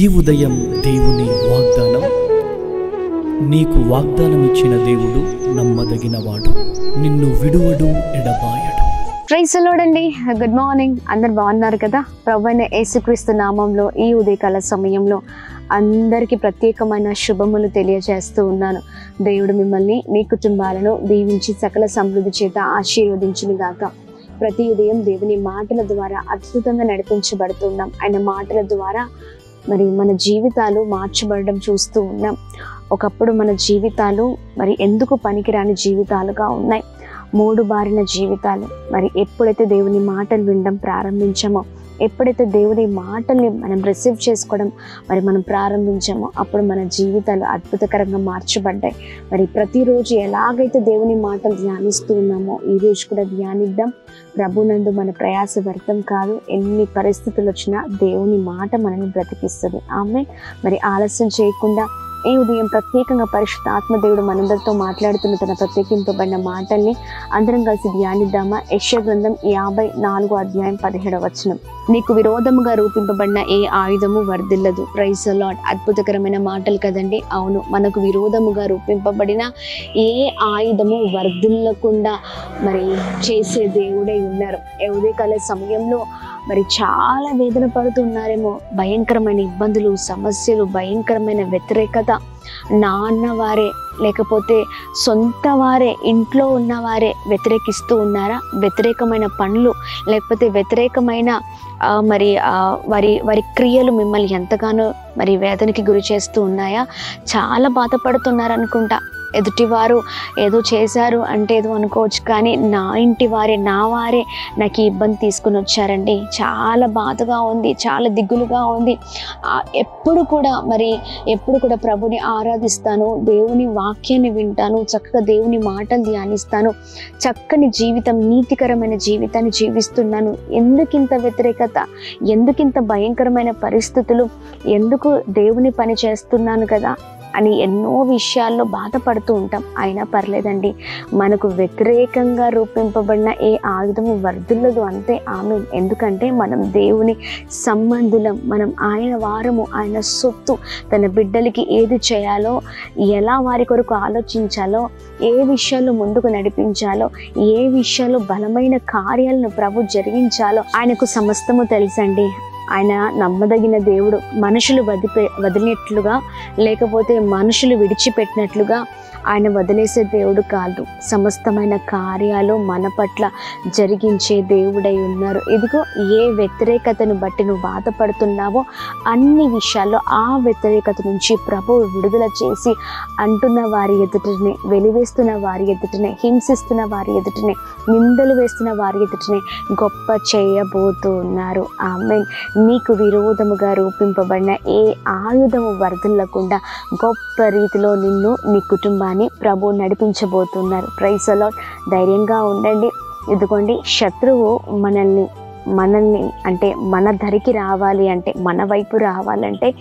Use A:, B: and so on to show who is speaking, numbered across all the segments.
A: ఈ ఉదయం దేవుని వాగ్దానం. నీకు వాగ్దానం ఇచ్చిన దేవుడు నమ్మదగినవాడు, నిన్ను విడువడు, ఎడబాయడు.
B: ప్రైజ్ ది లార్డ్ అండి. Good morning. అందరు బాగున్నారు కదా? ప్రభువైన యేసుక్రీస్తు నామంలో ఈ ఉదయకాల సమయంలో అందరికీ ప్రత్యేకమైన శుభములు తెలియజేస్తూ ఉన్నాను. దేవుడు మిమ్మల్ని, మీ కుటుంబాలను దీవించి సకల సమృద్ధి చేత ఆశీర్వదించును గాక. ప్రతి ఉదయం దేవుని మాటల ద్వారా అద్భుతంగా నడిపించబడుతున్నాం. ఆయన మాటల ద్వారా మరి మన జీవితాలు మార్చబడడం చూస్తూ ఉన్నాం. ఒకప్పుడు మన జీవితాలు మరి ఎందుకు పనికిరాని జీవితాలుగా ఉన్నాయి, మూడు బారిన జీవితాలు. మరి ఎప్పుడైతే దేవుని మాటలు వినడం ప్రారంభించామో, ఎప్పుడైతే దేవుని మాటల్ని మనం రిసీవ్ చేసుకోవడం మనం ప్రారంభించామో, అప్పుడు మన జీవితాలు అద్భుతకరంగా మార్చబడ్డాయి. మరి ప్రతిరోజు ఎలాగైతే దేవుని మాటలు ధ్యానిస్తూ ఉన్నామో, ఈరోజు కూడా ధ్యానిద్దాం. ప్రభునందు మన ప్రయాస వ్యర్థం కాదు. ఎన్ని పరిస్థితులు వచ్చినా దేవుని మాట మనల్ని బ్రతికిస్తుంది. ఆమె మరి ఆలస్యం చేయకుండా ఈ ఉదయం ప్రత్యేకంగా పరిశుద్ధ ఆత్మదేవుడు మనందరితో మాట్లాడుతున్న తన ప్రత్యేకింపబడిన మాటల్ని అందరం కలిసి ధ్యానిద్దామా? యెషయా గ్రంథం 54వ అధ్యాయం 17వ వచనం. నీకు విరోధముగా రూపింపబడిన ఏ ఆయుధము వర్ధిల్లదు. Praise the lord. అద్భుతకరమైన మాటలు కదండి. అవును, మనకు విరోధముగా రూపింపబడిన ఏ ఆయుధము వర్ధిల్లకుండా మరి చేసే దేవుడే ఉన్నారు. ఉదయకాల సమయంలో మరి చాలా వేదన పడుతున్నారేమో. భయంకరమైన ఇబ్బందులు, సమస్యలు, భయంకరమైన వ్యతిరేకత, నాన్న వారే లేకపోతే సొంత వారే, ఇంట్లో ఉన్నవారే వ్యతిరేకిస్తూ ఉన్నారా? వ్యతిరేకమైన పనులు లేకపోతే వ్యతిరేకమైన వారి క్రియలు మిమ్మల్ని ఎంతగానో మరి వేదనకి గురి చేస్తూ ఉన్నాయా? చాలా బాధపడుతున్నారు అనుకుంటా. ఎదుటివారు ఏదో చేశారు అంటే ఏదో అనుకోవచ్చు, కానీ నా ఇంటి వారే, నా వారే నాకు ఈ ఇబ్బంది తీసుకుని వచ్చారండి. చాలా బాధగా ఉంది, చాలా దిగులుగా ఉంది. ఎప్పుడు కూడా ప్రభుని ఆరాధిస్తాను, దేవుని వాక్యాన్ని వింటాను, చక్కగా దేవుని మాటలు ధ్యానిస్తాను, చక్కని జీవితం, నీతికరమైన జీవితాన్ని జీవిస్తున్నాను. ఎందుకింత వ్యతిరేకత, ఎందుకింత భయంకరమైన పరిస్థితులు, ఎందుకు దేవుని పని చేస్తున్నాను కదా అని ఎన్నో విషయాల్లో బాధపడుతూ ఉంటాం. అయినా పర్లేదండి, మనకు వ్యతిరేకంగా రూపింపబడిన ఏ ఆయుధము వర్ధిల్లదు. అంతే. ఆమె. ఎందుకంటే మనం దేవుని సంబంధులం, మనం ఆయన వారము, ఆయన సొత్తు. తన బిడ్డలకి ఏది చేయాలో, ఎలా వారి కొరకు ఆలోచించాలో, ఏ విషయాల్లో ముందుకు నడిపించాలో, ఏ విషయాల్లో బలమైన కార్యాలను ప్రభు జరిగించాలో ఆయనకు సమస్తము తెలుసండి. ఆయన నమ్మదగిన దేవుడు. మనుషులు వదిలినట్లుగా లేకపోతే మనుషులు విడిచిపెట్టినట్లుగా ఆయన వదిలేసే దేవుడు కాదు. సమస్తమైన కార్యాలు మన పట్ల జరిగించే దేవుడై ఉన్నారు. ఇదిగో, ఏ వ్యతిరేకతను బట్టి నువ్వు బాధపడుతున్నావో అన్ని విషయాల్లో ఆ వ్యతిరేకత నుంచి ప్రభువు విడుదల చేసి అంటున్న వారి ఎదుటనే, వెలివేస్తున్న వారి ఎదుటనే, హింసిస్తున్న వారి ఎదుటనే, నిందలు వేస్తున్న వారి ఎదుటనే గొప్ప చేయబోతూ ఉన్నారు. ఆమేన్. నీకు విరోధముగా రూపింపబడిన ఏ ఆయుధము వర్ధిల్లకుండా గొప్ప రీతిలో నిన్ను, నీ కుటుంబాన్ని ప్రభు నడిపించబోతున్నారు. Praise the lord. ధైర్యంగా ఉండండి. ఇదిగోండి, శత్రువు మనల్ని అంటే మన ధరికి రావాలి అంటే, మన వైపు రావాలంటే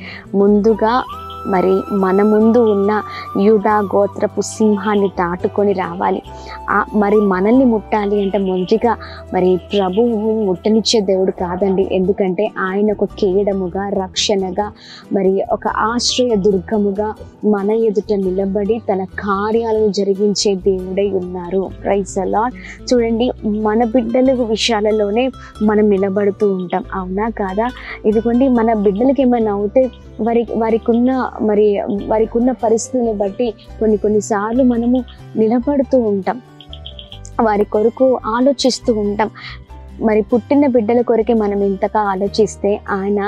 B: ముందుగా మరి మన ముందు ఉన్న యూదా గోత్రపు సింహాన్ని దాటుకొని రావాలి. మరి మనల్ని ముట్టాలి అంటే ముందుగా మరి ప్రభువు ముట్టనిచ్చే దేవుడు కాదండి. ఎందుకంటే ఆయన ఒక కేడముగా, రక్షణగా, మరి ఒక ఆశ్రయ దుర్గముగా మన ఎదుట నిలబడి తన కార్యాలను జరిగించే దేవుడై ఉన్నారు. Praise the Lord. చూడండి, మన బిడ్డల విషయాలలోనే మనం నిలబడుతూ ఉంటాం. అవునా కాదా? ఇదిగోండి, మన బిడ్డలకి ఏమైనా అవుతే వారికి ఉన్న పరిస్థితులను బట్టి కొన్నిసార్లు మనము నిలబడుతూ ఉంటాం, వారి కొరకు ఆలోచిస్తూ ఉంటాం. మరి పుట్టిన బిడ్డల కొరకే మనం ఇంతగా ఆలోచిస్తే ఆయన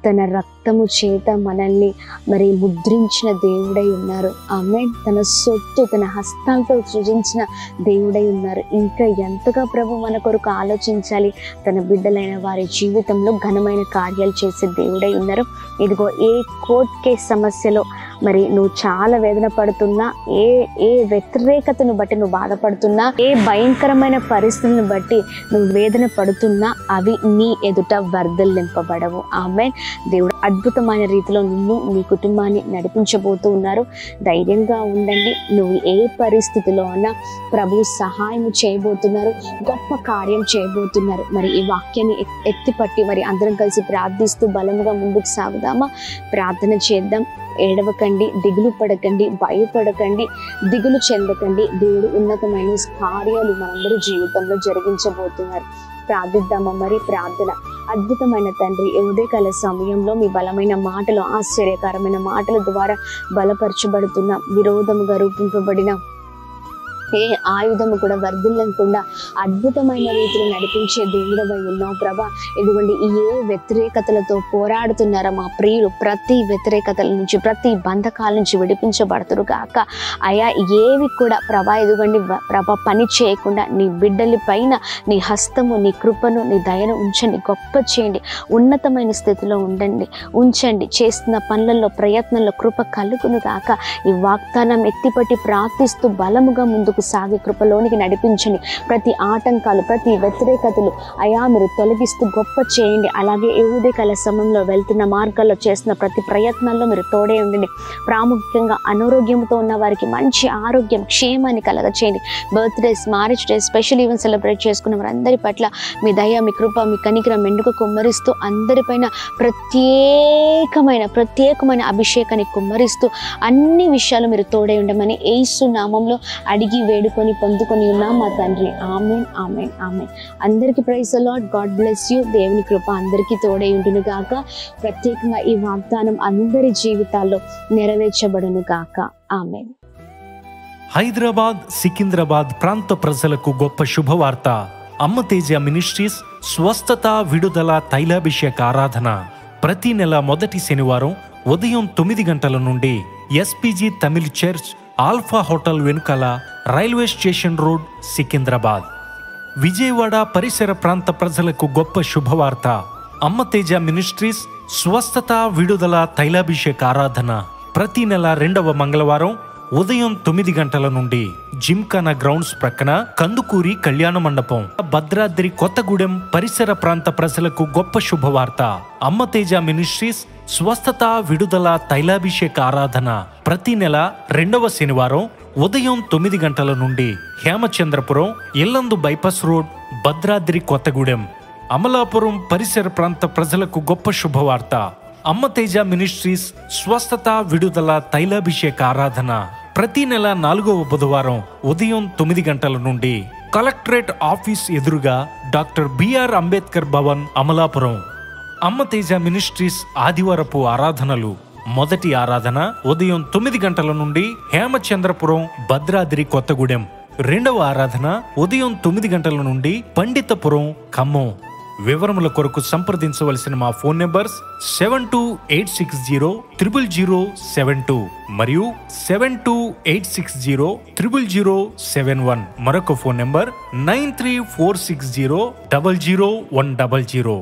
B: తన రక్తము చేత మనల్ని మరి ముద్రించిన దేవుడై ఉన్నారు. ఆమె తన సొత్తు తన హస్తాలతో సృజించిన దేవుడై ఉన్నారు. ఇంకా ఎంతగా ప్రభు మన కొరకు ఆలోచించాలి. తన బిడ్డలైన వారి జీవితంలో ఘనమైన కార్యాలు చేసే దేవుడై ఉన్నారు. ఇదిగో, ఏ కోర్ట్ కేస్ సమస్యలో మరి నువ్వు చాలా వేదన పడుతున్నా, ఏ వ్యతిరేకతను బట్టి నువ్వు బాధపడుతున్నా, ఏ భయంకరమైన పరిస్థితులను బట్టి నువ్వు వేదన పడుతున్నా, అవి నీ ఎదుట వర్ధిల్లింపబడవు. ఆమేన్. దేవుడు అద్భుతమైన రీతిలో నిన్ను మీ కుటుంబాన్ని నడిపించబోతూ ఉన్నారు. ధైర్యంగా ఉండండి. నువ్వు ఏ పరిస్థితిలో ఉన్నా ప్రభు సహాయం చేయబోతున్నారు, గొప్ప కార్యం చేయబోతున్నారు. మరి ఈ వాక్యాన్ని ఎత్తిపట్టి మరి అందరం కలిసి ప్రార్థిస్తూ బలముగా ముందుకు సాగుదామా? ప్రార్థన చేద్దాం. ఏడవకండి, దిగులు పడకండి, భయపడకండి, దిగులు చెందకండి. దేవుడు ఉన్నతమైన కార్యాలు మనందరి జీవితంలో జరిగించబోతున్నారు. ప్రార్థిద్దామా? మరి ప్రార్థన. అద్భుతమైన తండ్రి, ఉదయకాల సమయంలో మీ బలమైన మాటలు, ఆశ్చర్యకరమైన మాటల ద్వారా బలపరచబడుతున్న, విరోధముగా రూపింపబడిన ఏ ఆయుధము కూడా వర్ధిల్లకుండా అద్భుతమైన రీతిలో నడిపించే దేవుడవై ఉన్నావు ప్రభా. ఇదిగోండి, ఏ వ్యతిరేకతలతో పోరాడుతున్నారో మా ప్రియులు ప్రతి వ్యతిరేకతల నుంచి, ప్రతి బంధకాల నుంచి విడిపించబడుతురు కాక అయా. ఏవి కూడా ప్రభా ఇదిగోండి ప్రభా పని చేయకుండా నీ బిడ్డల పైన నీ హస్తము, నీ కృపను, నీ దయను ఉంచండి. గొప్ప చేయండి, ఉన్నతమైన స్థితిలో ఉంచండి. చేస్తున్న పనులలో, ప్రయత్నంలో కృప కలుగును కాక. ఈ వాగ్దానం ఎత్తిపట్టి ప్రార్థిస్తూ బలముగా ముందుకు సాగి కృపలోనికి నడిపించండి. ప్రతి ఆటంకాలు, ప్రతి వ్యతిరేకతలు అయా మీరు తొలగిస్తూ గొప్ప చేయండి. అలాగే ఏ ఉదయకాల సమయంలో వెళ్తున్న మార్గాల్లో చేస్తున్న ప్రతి ప్రయత్నాల్లో మీరు తోడే ఉండండి. ప్రాముఖ్యంగా అనారోగ్యంతో ఉన్న వారికి మంచి ఆరోగ్యం, క్షేమాన్ని కలగ చేయండి. Birthdays, marriage days, special events celebrate చేసుకున్న వారందరి పట్ల మీ దయ, మీ కృప, మీ కనికరం మెండుగా కుమ్మరిస్తూ అందరిపైన ప్రత్యేకమైన అభిషేకాన్ని కుమ్మరిస్తూ అన్ని విషయాలు మీరు తోడే ఉండమని యేసు నామంలో అడిగి వేడుకొని పొందుకొని ఉన్నాం మా తండ్రి. ఆమేన్, ఆమేన్, ఆమేన్. అందరికీ praise the Lord. God bless you. దేవుని కృప అందరికీ తోడై ఉండును గాక. ప్రత్యేకంగా ఈ వాగ్దానం అందరి జీవితాల్లో నెరవేర్చబడును గాక. ఆమేన్.
C: హైదరాబాద్, సికింద్రాబాద్ ప్రాంత ప్రజలకు గొప్ప శుభవార్త. అమ్మ తేజ మినిస్ట్రీస్ స్వస్థత, విడుదల, తైలాభిషేక ఆరాధన ప్రతి నెల మొదటి శనివారం ఉదయం 9 గంటల నుండి SPG Tamil church, alpha hotel వెనుకల, railway station road, Secunderabad. Vijayawada పరిసర ప్రాంత ప్రజలకు గొప్ప శుభవార్త. అమ్మ తేజ మినిస్ట్రీస్ స్వస్థత, విడుదల, తైలాభిషేక ఆరాధన ప్రతి నెల 2వ మంగళవారం ఉదయం 9 గంటల నుండి జిమ్ఖానా గ్రౌండ్స్ ప్రక్కన కందుకూరి కళ్యాణ మండపం, భద్రాద్రి కొత్తగూడెం పరిసర ప్రాంత ప్రజలకు గొప్ప శుభవార్త. అమ్మ తేజ మినిస్ట్రీస్ స్వస్థత, విడుదల, తైలాభిషేక ఆరాధన ప్రతి నెల 2వ శనివారం ఉదయం 9 గంటల నుండి హేమచంద్రపురం, ఇల్లందు బైపాస్ రోడ్, భద్రాద్రి కొత్తగూడెం, అమలాపురం పరిసర ప్రాంత ప్రజలకు గొప్ప శుభవార్త. అమ్మ తేజ మినిస్ట్రీస్ స్వస్థత, విడుదల, తైలాభిషేక ఆరాధన ప్రతి నెల 4వ బుధవారం ఉదయం 9 గంటల నుండి కలెక్టరేట్ ఆఫీస్ ఎదురుగా డాక్టర్ బిఆర్ అంబేద్కర్ భవన్, అమలాపురం. అమ్మ తేజ మినిస్ట్రీస్ ఆదివారపు ఆరాధనలు. మొదటి ఆరాధన ఉదయం 9 గంటల నుండి హేమచంద్రపురం, భద్రాద్రి కొత్తగూడెం. 2వ ఆరాధన ఉదయం 9 గంటల నుండి పండితపురం, ఖమ్మం. వివరముల కొరకు సంప్రదించవలసిన మా ఫోన్ నెంబర్స్ 7286000072 మరియు 7286000071. మరొక ఫోన్ నెంబర్ 9346000100.